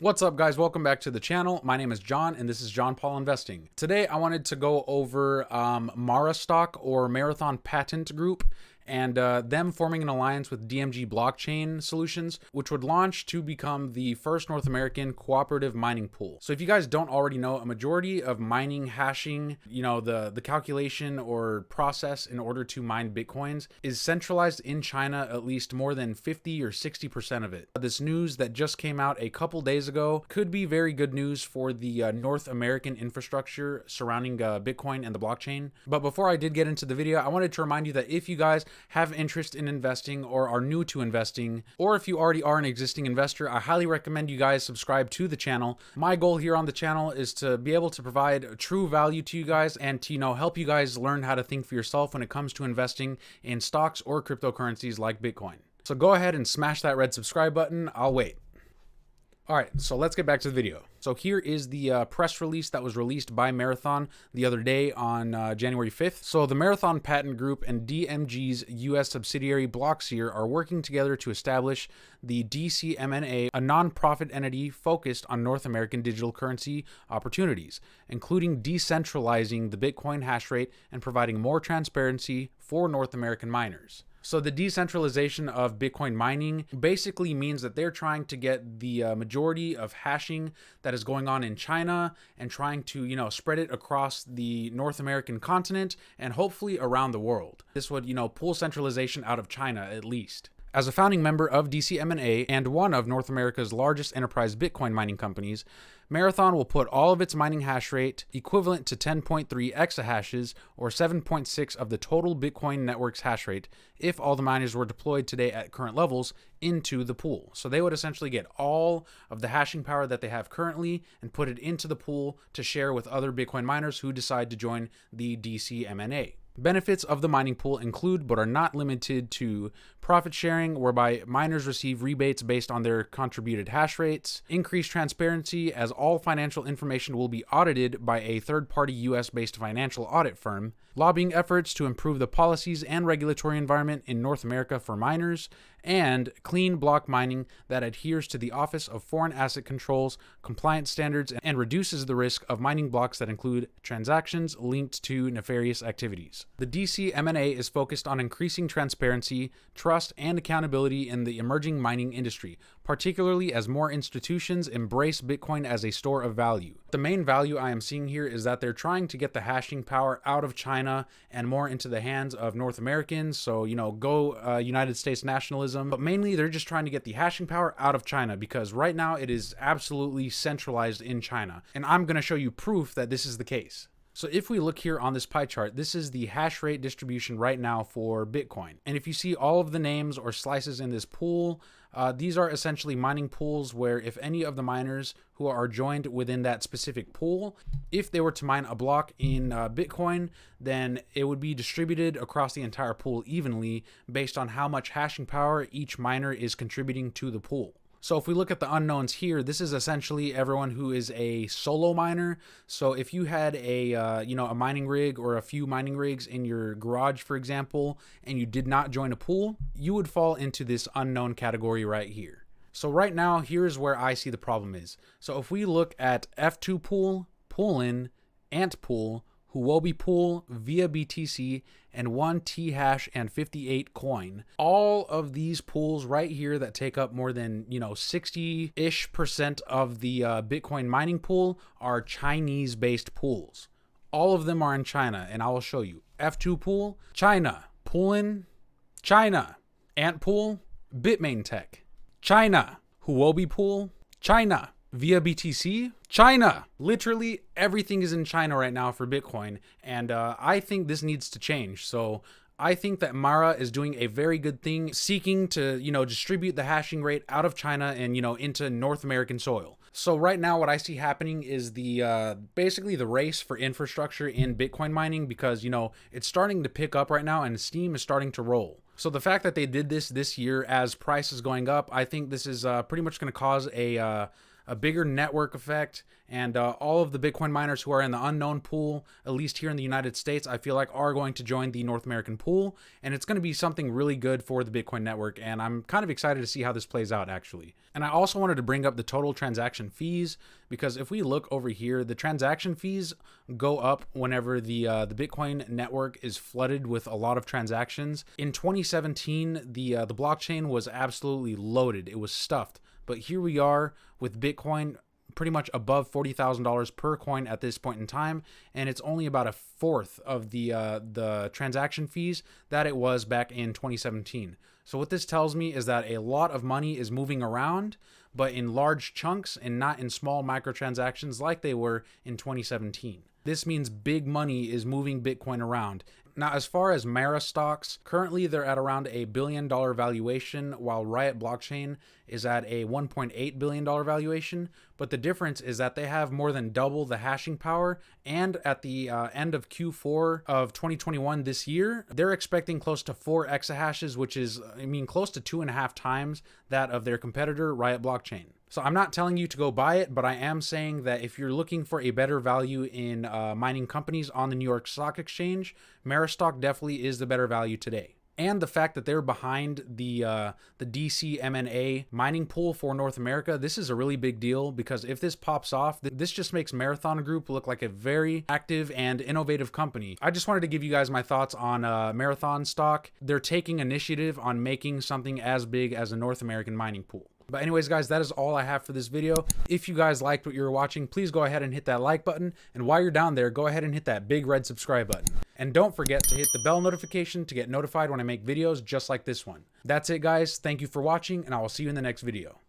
What's up, guys? Welcome back to the channel. My name is John and this is John Paul Investing. Today I wanted to go over Mara Stock or Marathon Patent Group and them forming an alliance with DMG Blockchain Solutions, which would launch to become the first North American cooperative mining pool. So if you guys don't already know, a majority of mining, hashing, the calculation or process in order to mine Bitcoins is centralized in China, at least more than 50 or 60% of it. This news that just came out a couple days ago could be very good news for the North American infrastructure surrounding Bitcoin and the blockchain. But before I did get into the video, I wanted to remind you that if you guys have interest in investing or are new to investing, or if you already are an existing investor, I highly recommend you guys subscribe to the channel. My goal here on the channel is to be able to provide true value to you guys and to, help you guys learn how to think for yourself when it comes to investing in stocks or cryptocurrencies like Bitcoin. So go ahead and smash that red subscribe button. I'll wait. All right, so let's get back to the video. So here is the press release that was released by Marathon the other day on January 5th. So the Marathon Patent Group and DMG's U.S. subsidiary Blockseer are working together to establish the DCMNA, a nonprofit entity focused on North American digital currency opportunities, including decentralizing the Bitcoin hash rate and providing more transparency for North American miners. So the decentralization of Bitcoin mining basically means that they're trying to get the majority of hashing that is going on in China and trying to, spread it across the North American continent and hopefully around the world. This would, pull centralization out of China at least. As a founding member of DCMNA and one of North America's largest enterprise Bitcoin mining companies, Marathon will put all of its mining hash rate, equivalent to 10.3 exahashes or 7.6 of the total Bitcoin network's hash rate, if all the miners were deployed today at current levels, into the pool. So they would essentially get all of the hashing power that they have currently and put it into the pool to share with other Bitcoin miners who decide to join the DCMNA. Benefits of the mining pool include, but are not limited to, profit sharing, whereby miners receive rebates based on their contributed hash rates, increased transparency, as all financial information will be audited by a third-party US-based financial audit firm, lobbying efforts to improve the policies and regulatory environment in North America for miners, and clean block mining that adheres to the Office of Foreign Asset Control's compliance standards and reduces the risk of mining blocks that include transactions linked to nefarious activities. The DCMNA is focused on increasing transparency, trust, and accountability in the emerging mining industry, particularly as more institutions embrace Bitcoin as a store of value. The main value I am seeing here is that they're trying to get the hashing power out of China and more into the hands of North Americans. So, go United States nationalism. But mainly they're just trying to get the hashing power out of China because right now it is absolutely centralized in China. And I'm going to show you proof that this is the case. So if we look here on this pie chart, this is the hash rate distribution right now for Bitcoin. And if you see all of the names or slices in this pool, these are essentially mining pools where if any of the miners who are joined within that specific pool, if they were to mine a block in Bitcoin, then it would be distributed across the entire pool evenly based on how much hashing power each miner is contributing to the pool. So if we look at the unknowns here, this is essentially everyone who is a solo miner. So if you had a mining rig or a few mining rigs in your garage, for example, and you did not join a pool, you would fall into this unknown category right here. So right now, here's where I see the problem is. So if we look at F2 pool, Poolin, Ant pool, Huobi pool, via BTC, and 1 T hash and 58 coin. All of these pools right here that take up more than 60-ish% of the Bitcoin mining pool are Chinese-based pools. All of them are in China, and I will show you. F2 pool, China. Poolin, China. Ant pool, Bitmain Tech, China. Huobi pool, China. Via BTC, China. Literally everything is in China right now for Bitcoin, and I think this needs to change. So I think that Mara is doing a very good thing, seeking to distribute the hashing rate out of China and into North American soil. So right now what I see happening is the basically the race for infrastructure in Bitcoin mining, because it's starting to pick up right now and steam is starting to roll. So the fact that they did this year as price is going up, I think this is pretty much going to cause a bigger network effect, and all of the Bitcoin miners who are in the unknown pool, at least here in the United States, I feel like are going to join the North American pool, and it's going to be something really good for the Bitcoin network, and I'm kind of excited to see how this plays out, actually. And I also wanted to bring up the total transaction fees, because if we look over here, the transaction fees go up whenever the Bitcoin network is flooded with a lot of transactions. In 2017, the blockchain was absolutely loaded. It was stuffed. But here we are with Bitcoin pretty much above $40,000 per coin at this point in time, and it's only about a fourth of the transaction fees that it was back in 2017. So what this tells me is that a lot of money is moving around, but in large chunks and not in small microtransactions like they were in 2017. This means big money is moving Bitcoin around. Now, as far as Mara stocks, currently they're at around a $1 billion valuation, while RIOT blockchain is at a $1.8 billion valuation. But the difference is that they have more than double the hashing power. And at the end of Q4 of 2021 this year, they're expecting close to 4 exahashes, which is, close to 2.5 times that of their competitor, RIOT blockchain. So I'm not telling you to go buy it, but I am saying that if you're looking for a better value in mining companies on the New York Stock Exchange, Mara stock definitely is the better value today. And the fact that they're behind the DCMNA mining pool for North America, this is a really big deal, because if this pops off, this just makes Marathon Group look like a very active and innovative company. I just wanted to give you guys my thoughts on Marathon stock. They're taking initiative on making something as big as a North American mining pool. But anyways, guys, that is all I have for this video. If you guys liked what you were watching, please go ahead and hit that like button. And while you're down there, go ahead and hit that big red subscribe button. And don't forget to hit the bell notification to get notified when I make videos just like this one. That's it, guys. Thank you for watching, and I will see you in the next video.